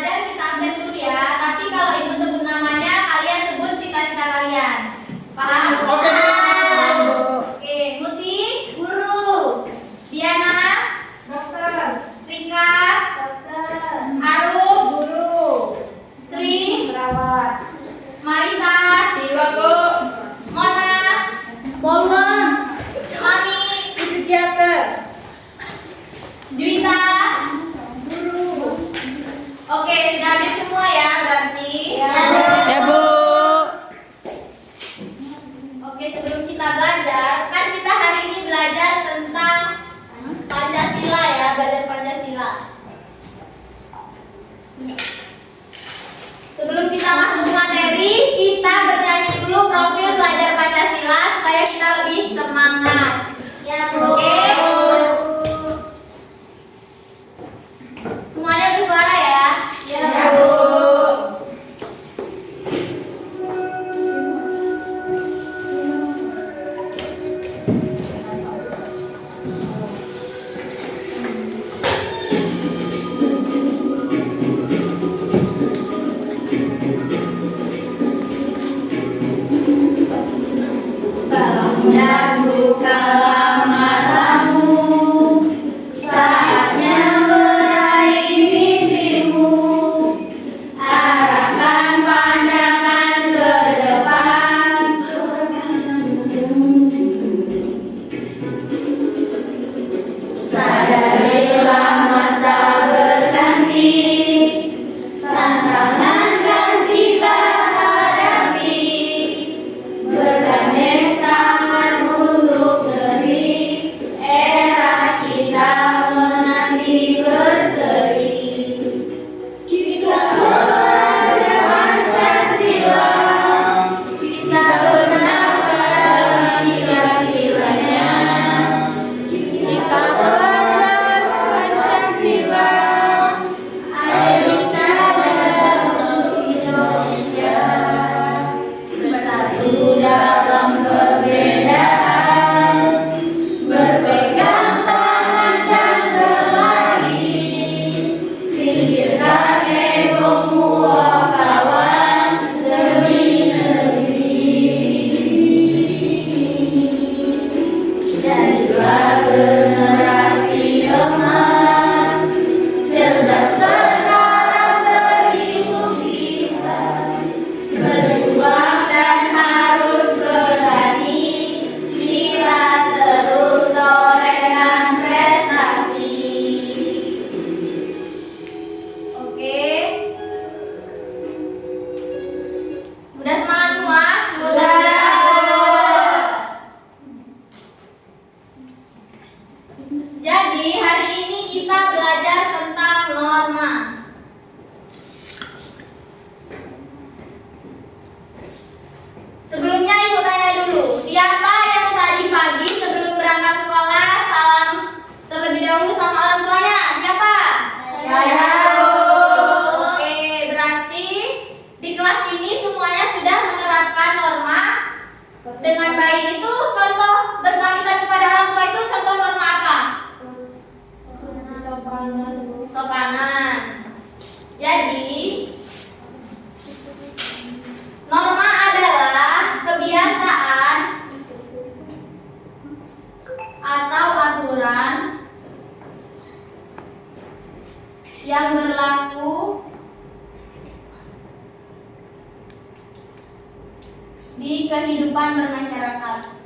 belajar kita absen dulu ya. Tapi kalau ibu sebut namanya, kalian sebut cita-cita kalian. Paham? Oke, Bu. Oke, Muti, guru. Diana, Dokter. Rika, Dokter. Arum, Guru. Sri, Perawat. Marisa, Iya, Bu. Mona, Polwan. Mami, Psikiater. Juwita. Guru. Oke, sudah habis semua ya berarti. Ya, Bu. Oke, sebelum kita belajar, kan kita hari ini belajar tentang Pancasila ya, belajar Pancasila. Sebelum kita masuk ke materi, kita bernyanyi dulu profil belajar Pancasila supaya kita lebih semangat. Ya, Bu. Oke. Semuanya bersuara ya. Ya, Bu. Dan bukalah matamu, saatnya meraih mimpimu. Arahkan pandangan ke depan. Sadarilah masa berganti, tantangan kan kita hadapi. Bergandeng tangan untuk negeri, era kita menanti berseri. Kita belajar Pancasila, kita bernafas sila-silanya. Kita belajar Pancasila, ayo kita belajar untuk Indonesia. Bersatu dalam perbedaan, berpegang tangan dan berlari. Singkirkan egomu, oh kawan, demi negeri. Jadilah generasi emas, cerdas berkarakter hidup kita. Berjuang dan harus berani, kita terus torehkan prestasi. Oke. Udah semangat semua? Sudah. Jadi hari ini kita belajar tentang norma. Sebelumnya ibu tanya dulu, siapa yang tadi pagi sebelum berangkat sekolah salam terlebih dahulu sama orang tuanya? Siapa? Saya. Oke, berarti di kelas ini semuanya sudah menerapkan norma dengan baik. Itu contoh berpamitan kepada orang tua itu contoh norma apa? Sopanan. Jadi norma adalah kebiasaan atau aturan yang berlaku di kehidupan bermasyarakat.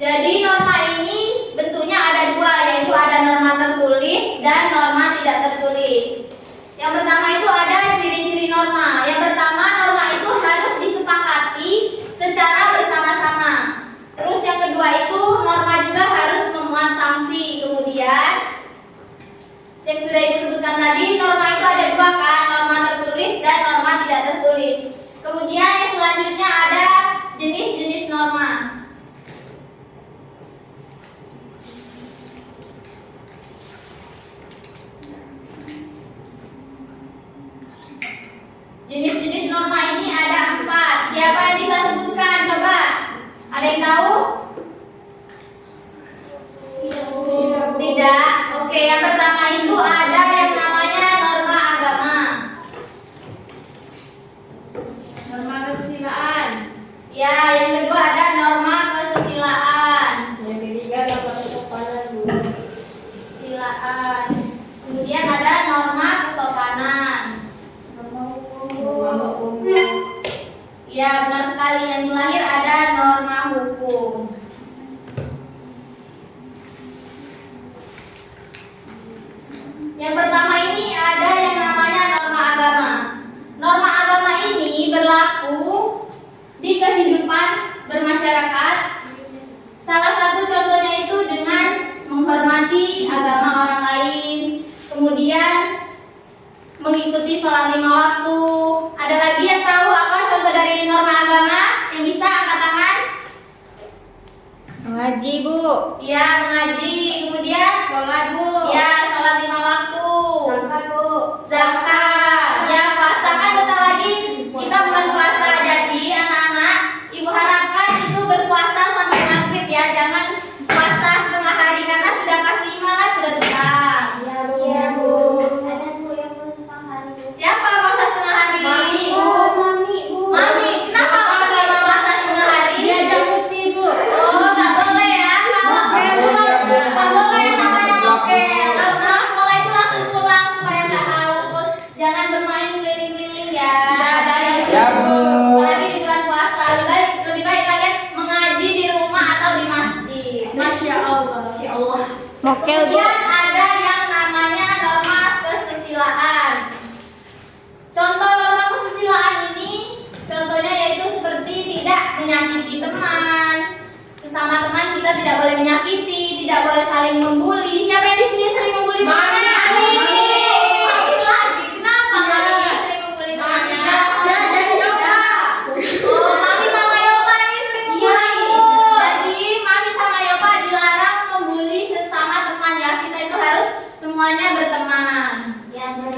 Jadi norma ini bentuknya ada dua, yaitu ada norma tertulis dan norma tidak tertulis. Yang pertama itu ada ciri-ciri norma. Yang pertama, norma itu harus disepakati secara bersama-sama. Terus yang kedua itu norma juga harus memuat sanksi. Kemudian yang sudah ibu sebutkan tadi, norma itu ada dua kan, norma tertulis dan norma tidak tertulis. Kemudian yang selanjutnya ada jenis-jenis norma. yang tahu? Tidak. Oke, yang pertama itu ada yang namanya norma agama. Norma kesusilaan. Ya, yang kedua ada norma kesusilaan. Yang ketiga norma kesopanan. Silaan. Kemudian ada norma kesopanan. Norma hukum. Ya, benar sekali. Yang terakhir ada norma hukum. Yang pertama ini ada yang namanya norma agama. Norma agama ini berlaku di kehidupan bermasyarakat. Salah satu contohnya itu dengan menghormati agama orang lain, kemudian mengikuti sholat 5 waktu. Ada lagi yang tahu apa contoh dari norma agama? Yang bisa angkat tangan? Mengaji, Bu. Ya, mengaji. Kemudian Sholat, Bu. ya, sholat 5 waktu. Zakat, Bu. Zakat. Ya, puasa kan bentar lagi kita bulan puasa. Jadi anak-anak, ibu harapkan itu berpuasa sampai maghrib ya. Jangan puasa setengah hari karena sudah kasih iman kan sudah besar. Iya, Bu. Ada Bu yang puasa hari Bu. Siapa puasa setengah hari? Mami, Bu. Mami Bu. Mami, kenapa pakai puasa setengah hari? Dia jamuti, Bu. Oh, nggak boleh ya. Kalau pulang, nggak boleh yang namanya mokel. Kalau pulang sekolah itu langsung pulang supaya nggak haus. Jangan bermain keliling-keliling ya. Ya, Bu. Apalagi di bulan puasa. Lebih baik kalian mengaji di rumah atau di masjid. Masya Allah. Masya Allah. Mokel, Bu. Kemudian ada yang namanya norma kesusilaan. Contoh norma kesusilaan ini, contohnya yaitu seperti tidak menyakiti teman. Sesama teman kita tidak boleh menyakiti, tidak boleh saling membuli. Siapa yang di sini sering membuli temannya? Mami lagi. Kenapa Mami sering membuli temannya? Ya, jadi Yoga. Oh, Mami sama Yopa ini sering membuli. Jadi Mami sama Yopa dilarang membuli sesama teman ya. Kita itu harus semuanya berteman. Ya Bu.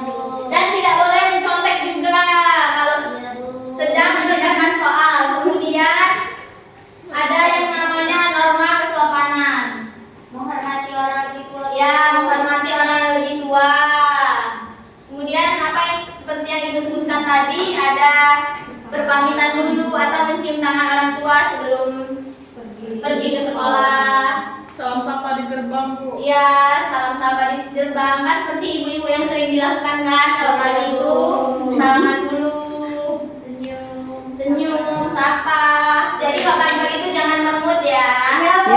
Dan tidak boleh mencontek juga kalau Ya Bu. sedang mengerjakan soal. Kemudian ada yang namanya norma kesopanan. Menghormati orang lebih tua. Ya, menghormati orang yang lebih tua. Kemudian apa yang seperti yang Ibu sebutkan tadi, ada berpamitan dulu atau mencium tangan orang tua sebelum pergi ke sekolah. Salam sapa di gerbang, Bu. Ya, salam sapa di gerbang kan seperti ibu-ibu yang sering dilakukan kan kalau pagi itu salaman dulu, senyum, sapa. Jadi kalau pagi itu jangan mermut ya. Ya, Bu.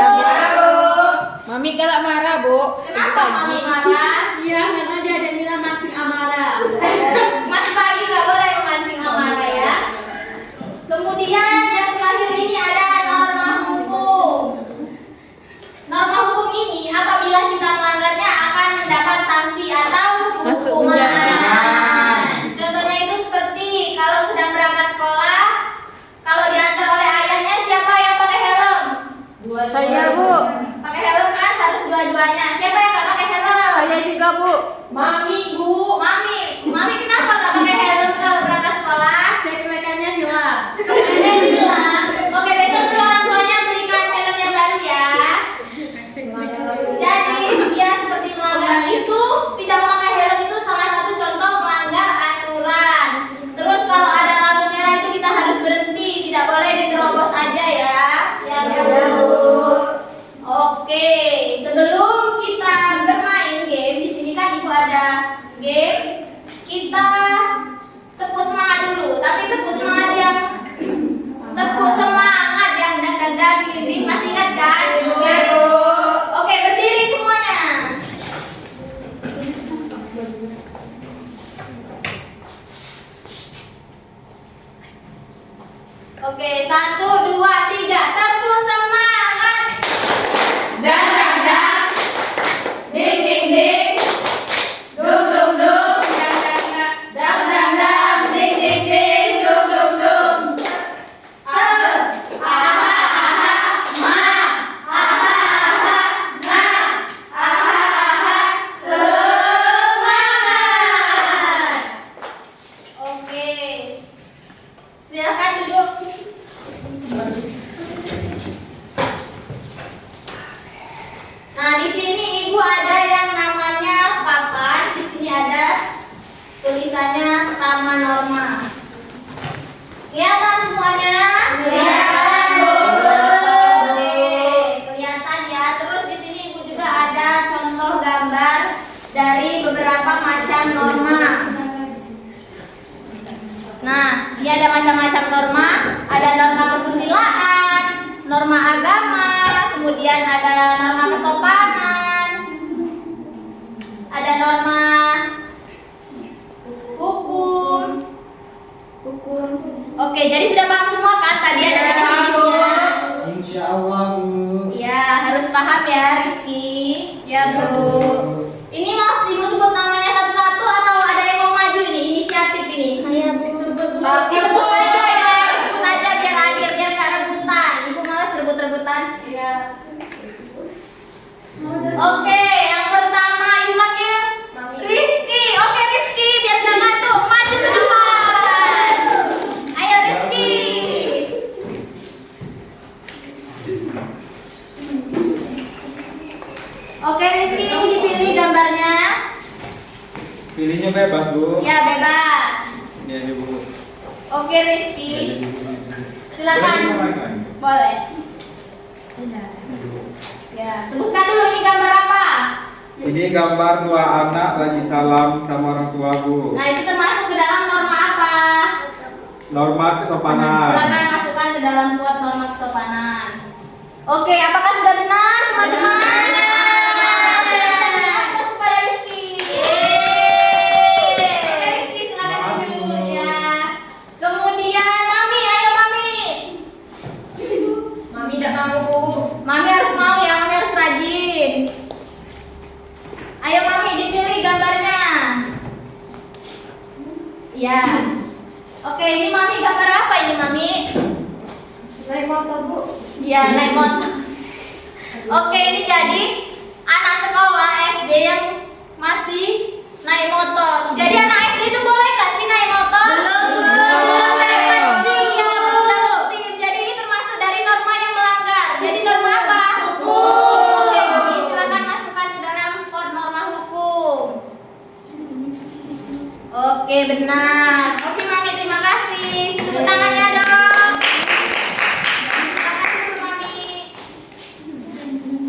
Mami galak marah, Bu. Kenapa Mami marah? Iya, karena dia ada nilai mancing amarah. Masih pagi nggak boleh memancing amarah ya. Kemudian yang terakhir ini ada norma hukum. Norma hukum ini apabila kita melanggarnya akan mendapat sanksi atau Masuk hukuman. penjara. Contohnya itu seperti kalau sedang berangkat sekolah, kalau diantar oleh ayahnya siapa yang pakai helm? Saya, Bu. Pakai helm kan harus dua-duanya. Siapa yang nggak pakai helm? Saya juga, Bu. Mami, Bu. Mami kenapa nggak pakai helm kalau berangkat sekolah? Ceklekannya hilang. Sekolahnya hilang. Oke, besok suruh orang tuanya belikan helm yang baru ya. Jadi ya seperti melanggar itu, tidak memakai helm itu salah satu contoh melanggar aturan. Terus kalau ada lampu merah itu kita harus berhenti, tidak boleh diterobos aja ya. Ya Bu. Oke, sebelum kita bermain game di sini kan Ibu ada game. Kita tepuk semangat dulu, tapi tepuk semangat yang dan gini masih ingat kan? Iya, Bu. Oke, berdiri semuanya. Oke, 1, 2, 3, tepuk semangat. Dang dang dang, ding ding ding, dung dung dung, dang dang dang, ding ding ding, dung dung dung. Oke, silakan duduk. bermacam-macam norma. Ada norma kesusilaan, norma agama, kemudian ada norma kesopanan, ada norma hukum. Oke, jadi sudah paham semua kan tadi ada jenis-jenisnya? Insya Allah, Bu. Ya, harus paham ya, Rizky. Ya, Bu. Ini mau Ibu sebut namanya satu-satu atau ada yang mau maju ini? Inisiatif ini. Saya Bu. Disebut aja ya, disebut aja biar hadir, biar gak rebutan. Ibu malas rebut-rebutan. Iya. Oke, yang pertama Ibu panggil Rizky. Oke, Rizky, biar gak ngantuk, maju ke depan. Ayo Rizky. Oke, Rizky, ini dipilih gambarnya. Pilihnya bebas, Bu. Ya, bebas. Ya, Bu. Oke, Rizky. Silakan. Boleh. Ya, sebutkan dulu ini gambar apa? Ini gambar dua anak lagi salam sama orang tua, Bu. Nah, itu termasuk ke dalam norma apa? Norma kesopanan. Silakan masukkan ke dalam buat norma kesopanan. Oke, apakah sudah benar, teman-teman? Aplaus kepada Rizky. Oke, Rizky, silakan dulu ya. Kemudian Mami, ayo Mami. Mami tidak mau. Mami harus mau ya, Mami harus rajin. Ayo Mami, dipilih gambarnya. Ya. Oke, ini Mami gambar apa ini Mami? Naik motor, Bu. Ya, naik motor. Oke, ini jadi anak sekolah SD yang masih naik motor. Jadi anak SD itu boleh nggak sih naik motor? Belum dapat SIM ya, belum dapat SIM. Jadi ini termasuk dari norma yang melanggar. Jadi norma apa? Hukum. Oke, Mami silakan masukkan ke dalam kod norma hukum. Oke, benar. Oke, Mami, terima kasih. Tepuk tangannya dong. Terima kasih dulu, Mami.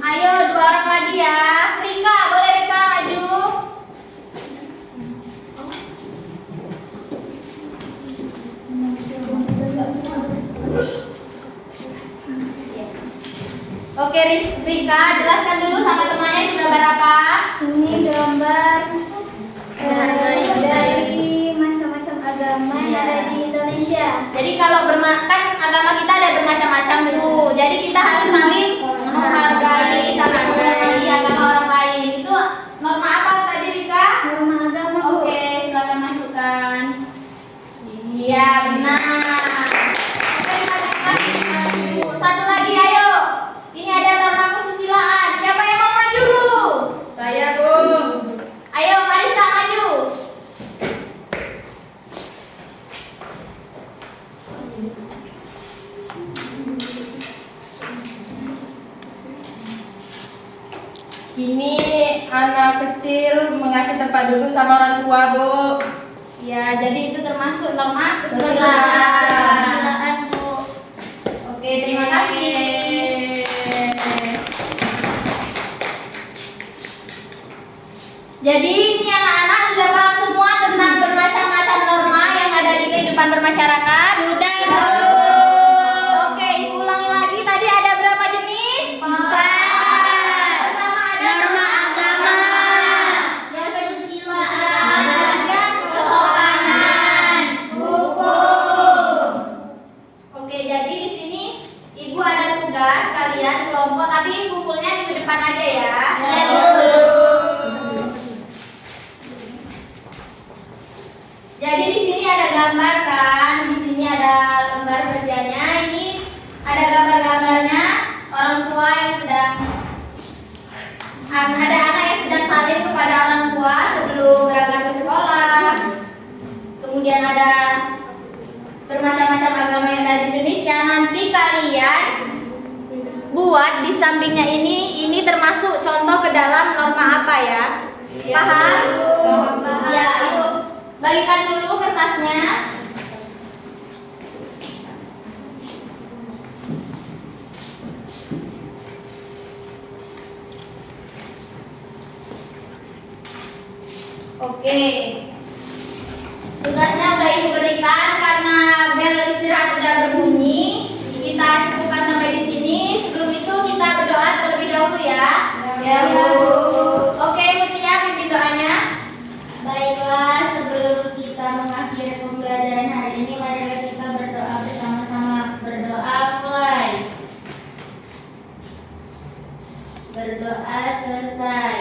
Ayo, dua orang lagi ya. Rika, boleh Rika maju? Oke, Rika, jelaskan dulu sama temannya itu gambar apa? Ini gambar dari macam-macam agama yang Iya. ada di Indonesia. Jadi kalau kan agama kita ada bermacam-macam tuh. Jadi kita harus saling menghargai, saling menghormati agama orang lain. Itu norma apa tadi Rika? Norma agama, Bu. Oke, silakan masukkan. Iya, benar. Oke, maju. Satu lagi, ayo. Ini ada norma kesusilaan. Siapa yang mau maju? Saya, Bu. Ayo, Marisa maju. Ini anak kecil mengasih tempat duduk sama orang tua, Bu. Ya, jadi itu termasuk norma Kesusilaan. kesusilaan, Bu. Oke, terima kasih. Jadi ini anak-anak sudah paham semua tentang bermacam-macam norma yang ada di kehidupan bermasyarakat? Sudah, Bu. Oke, Ibu ulangi lagi. Tadi ada berapa jenis? 4. Pertama ada norma agama, kesusilaan, kesopanan, hukum. Oke, jadi di sini Ibu ada tugas kalian kelompok, tapi kumpulnya di depan aja ya. Ya, Bu. Jadi di sini ada gambar kan, di sini ada lembar kerjanya. Ini ada gambar-gambarnya orang tua yang sedang ada anak yang sedang salim kepada orang tua sebelum berangkat ke sekolah. Kemudian ada bermacam-macam agama yang ada di Indonesia. Nanti kalian buat di sampingnya ini termasuk contoh ke dalam norma apa ya? Paham? Ya, itu. Bagikan dulu kertasnya. Oke. Tugasnya udah Ibu berikan karena bel selesai.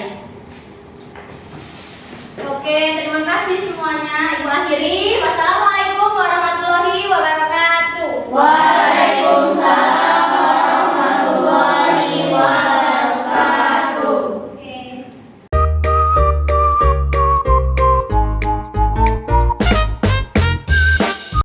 Oke, terima kasih semuanya. Ibu akhiri. Wassalamualaikum warahmatullahi wabarakatuh.